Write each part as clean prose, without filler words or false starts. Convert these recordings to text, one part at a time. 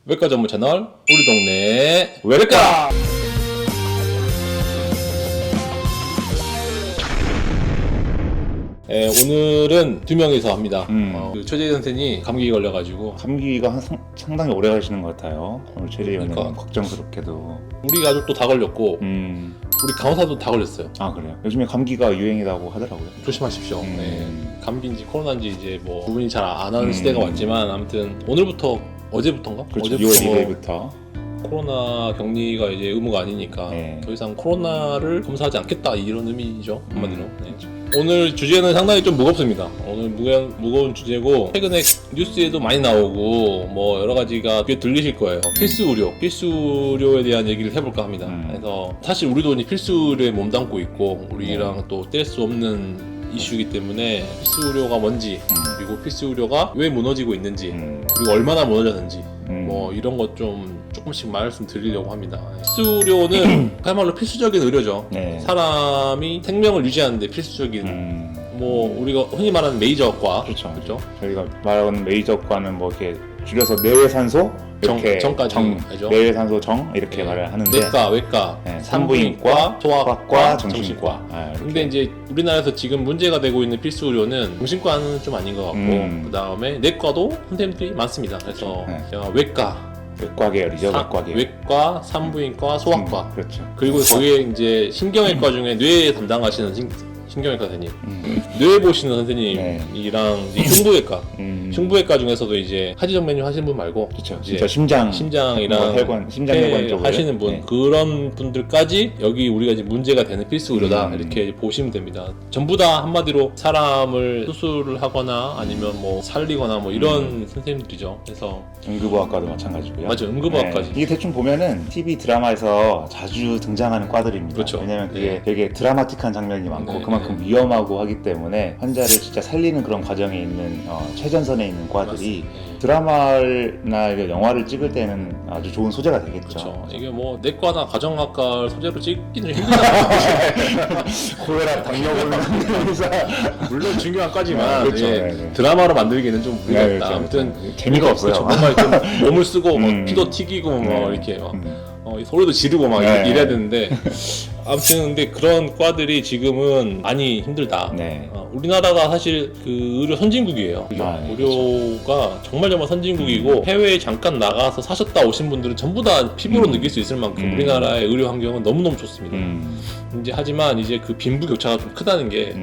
외과 전문 채널 우리 동네 외과. 오늘은 두 명이서 합니다. 그 최재 선생님이 감기 걸려가지고 감기가 상당히 오래 가시는 것 같아요. 오늘 최재 의원님 그러니까. 걱정스럽게도. 우리 가족도 다 걸렸고 우리 간호사도 다 걸렸어요. 아 그래요? 요즘에 감기가 유행이라고 하더라고요. 조심하십시오. 감기인지 코로나인지 이제 뭐 구분이 잘 안 하는 시대가 왔지만 아무튼 오늘부터 어제부터인가? 그렇죠. 어제부터 6월 2일부터 코로나 격리가 이제 의무가 아니니까 네. 더 이상 코로나를 검사하지 않겠다 이런 의미죠 한마디로. 네. 오늘 주제는 상당히 좀 무겁습니다. 오늘 무거운 주제고 최근에 뉴스에도 많이 나오고 뭐 여러 가지가 귀에 들리실 거예요. 필수 의료에 대한 얘기를 해볼까 합니다. 그래서 사실 우리도 이제 필수 의료에 몸담고 있고 우리랑 또 뗄 수 없는 이슈이기 때문에 필수 의료가 뭔지 그리고 필수 의료가 왜 무너지고 있는지 그리고 얼마나 무너졌는지 뭐 이런 것 좀 조금씩 말씀드리려고 합니다. 필수 의료는 그야말로 필수적인 의료죠. 네. 사람이 생명을 유지하는데 필수적인 뭐 우리가 흔히 말하는 메이저과 그렇죠. 그렇죠? 저희가 말하는 메이저과는 뭐 이렇게 줄여서 내외산소 이렇게 정까지 알죠? 내외산소 정 이렇게 말을 하는데 내과, 외과, 네, 산부인과, 소아과, 정신과. 아, 이렇게. 근데 이제 우리나라에서 지금 문제가 되고 있는 필수 의료는 정신과는 좀 아닌 것 같고 그 다음에 내과도 선생님들이 많습니다. 그래서 네. 제가 외과 계열이죠. 외과 계열. 외과, 산부인과, 소아과 그렇죠. 그리고 거기에 이제 신경외과 중에 뇌 담당하시는 신경외과 선생님, 뇌 보시는 선생님이랑 이제 흉부외과, 흉부외과 중에서도 이제 하지정 메뉴 하시는 분 말고, 그렇죠. 이제 진짜 심장이랑 혈관, 심장혈관 쪽을 하시는 분, 네. 그런 분들까지 여기 우리가 이제 문제가 되는 필수 의료다 이렇게 보시면 됩니다. 전부 다 한마디로 사람을 수술을 하거나 아니면 뭐 살리거나 뭐 이런 선생님들이죠. 그래서 응급의학과도 마찬가지고요. 맞아, 응급의학까지. 이게 대충 보면은 TV 드라마에서 자주 등장하는 과들입니다. 그렇죠. 왜냐면 그게 네. 되게 드라마틱한 장면이 많고 네, 그만큼 위험하고 하기 때문에 환자를 진짜 살리는 그런 과정에 있는 최전선에 있는 과들이 맞습니다. 드라마나 영화를 찍을 때는 아주 좋은 소재가 되겠죠. 그렇죠. 이게 뭐 내과나 가정학과 소재로 찍기는 힘들다. 고혈압, 당뇨 걸리는 의사. 물론 중요한 과지만 그렇죠. 예, 네, 네. 드라마로 만들기는 좀 무리가 네, 있다. 그렇죠. 아무튼 재미가 없어요. 그렇죠. 뭔가 좀 몸을 쓰고 뭐 피도 튀기고 뭐 네. 이렇게 막 소리도 지르고 막 네. 이래야 되는데 아무튼 근데 그런 과들이 지금은 많이 힘들다. 네. 우리나라가 사실 그 의료 선진국이에요. 네, 의료가 정말 선진국이고 해외에 잠깐 나가서 사셨다 오신 분들은 전부 다 피부로 느낄 수 있을 만큼 우리나라의 의료 환경은 너무너무 좋습니다. 이제 하지만 이제 그 빈부격차가 좀 크다는 게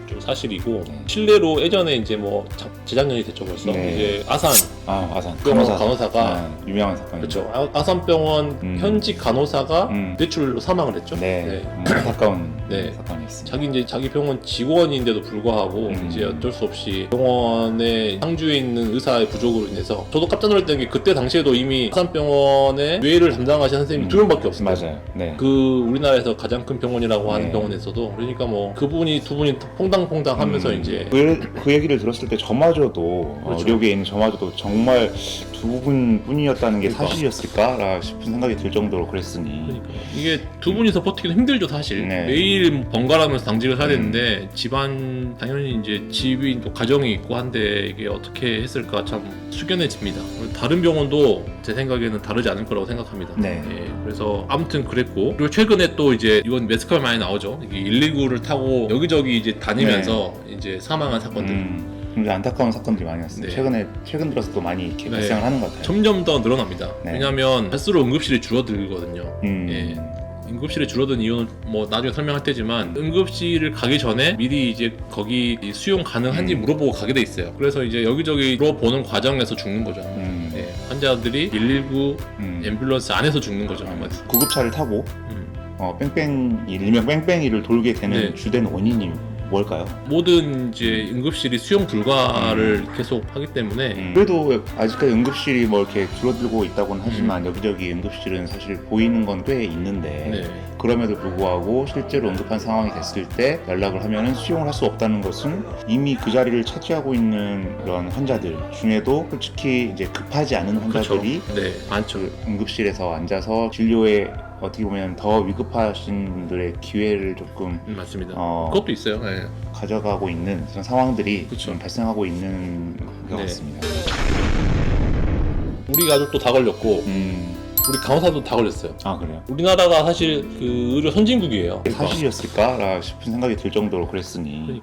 좀 사실이고 실내로 예전에 이제 뭐 재작년이 됐죠 벌써. 네. 이제 아산 아산 간호사가 유명한 사건. 그렇죠. 아산병원 현직 간호사가 뇌출로 사망을 했죠. 네. 안타까운 네. 사건이었습니다. 자기 병원 직원인데도 불구하고 이제 어쩔 수 없이 병원의 상주에 있는 의사의 부족으로 인해서 저도 깜짝 놀랐던 게 그때 당시에도 이미 아산병원의 뇌를 담당하신 선생님이 2명밖에 없어요. 맞아요. 네. 그 우리나라에서 가장 큰 병원이라고 하는 네. 병원에서도 그러니까 뭐 그분이 두 분이 퐁당퐁당 하면서 이제 그 얘기를 들었을 때 저마저도 그렇죠. 의료계에 있는 저마저도 정말 두 분뿐이었다는 게 그러니까. 사실이었을까 싶은 생각이 들 정도로 그랬으니. 그러니까 이게 두 분이서 버티기도 힘들죠 사실. 네. 매일 번갈아가면서 당직을 해야 되는데 집안 당연히 이제 집이 또 가정이 있고 한데 이게 어떻게 했을까 참 숙연해집니다. 다른 병원도 제 생각에는 다르지 않을 거라고 생각합니다. 네. 예, 그래서 아무튼 그랬고 그리고 최근에 또 이제 이건 매스컴에 많이 나오죠. 이게 119를 타고 여기저기 이제 다니면서 이제 사망한 사건들. 근데 안타까운 사건들이 많이 났어요. 네. 최근 들어서 또 많이 이렇게 네. 발생을 하는 것 같아요. 점점 더 늘어납니다. 네. 왜냐하면 갈수록 응급실이 줄어들거든요. 예. 응급실이 줄어든 이유는 뭐 나중에 설명할 테지만 응급실을 가기 전에 미리 이제 거기 수용 가능한지 물어보고 가게 돼 있어요. 그래서 이제 여기저기 물어보는 과정에서 죽는 거죠. 예. 환자들이 119 앰뷸런스 안에서 죽는 거죠. 한마디로. 구급차를 타고 일명 뺑뺑이를 돌게 되는 네. 주된 원인이 뭘까요? 모든 이제 응급실이 수용 불가를 계속 하기 때문에 그래도 아직까지 응급실이 뭐 이렇게 줄어들고 있다고는 하지만 여기저기 응급실은 사실 보이는 건 꽤 있는데 네. 그럼에도 불구하고 실제로 응급한 상황이 됐을 때 연락을 하면은 수용을 할 수 없다는 것은 이미 그 자리를 차지하고 있는 그런 환자들 중에도 솔직히 이제 급하지 않은 환자들이 그렇죠. 네, 많죠. 응급실에서 앉아서 진료에 어떻게 보면 더 위급하신 분들의 기회를 조금 맞습니다. 그것도 있어요. 네. 가져가고 있는 그런 상황들이 그쵸. 좀 발생하고 있는 것 네. 같습니다. 우리 가족도 다 걸렸고 우리 간호사도 다 걸렸어요. 아 그래요? 우리나라가 사실 그 의료 선진국이에요. 사실이었을까 싶은 생각이 들 정도로 그랬으니 그러니까